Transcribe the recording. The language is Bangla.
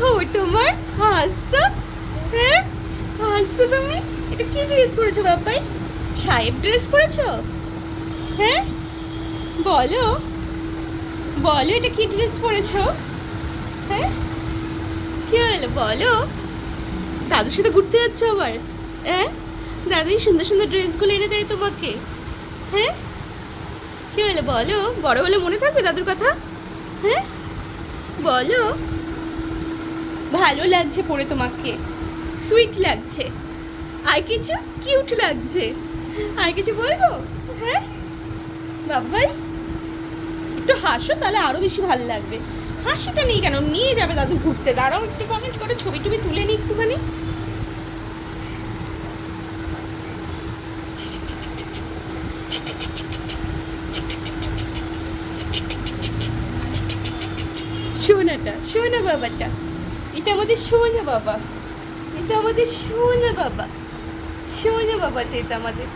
খবর তোমার? হাসছো? হ্যাঁ, হাসছো তুমি? এটা কি ড্রেস পরেছো বাবাই? সাহেব ড্রেস পরেছো? হ্যাঁ, বলো বলো, এটা কি ড্রেস পরেছো? হ্যাঁ, কি হলো বলো? দাদুর সাথে ঘুরতে যাচ্ছ আবার? হ্যাঁ, দাদু এই সুন্দর সুন্দর ড্রেসগুলো এনে দেয় তোমাকে? হ্যাঁ, কি হলো বলো? বড় হলে মনে থাকবে দাদুর কথা? হ্যাঁ, বলো। ভালো লাগছে পরে তোমাকে, সুইট লাগছে। আর কিছু? কিউট লাগছে। আর কিছু বলবো? হ্যাঁ বাবাই, একটু হাসো তাহলে আরো বেশি ভালো লাগবে। হাসিটা নেই কেন? নিয়ে যাবে দাদু ঘুরতে। দাঁড়াও একটু কমেন্ট করে ছবি টবি তুলে নি একটুখানি। সোনাটা, সোনা বাবাটা, এটা আমাদের সোনা বাবা, এটা আমাদের সোনা বাবা, সোনা বাবাটা এটা আমাদের।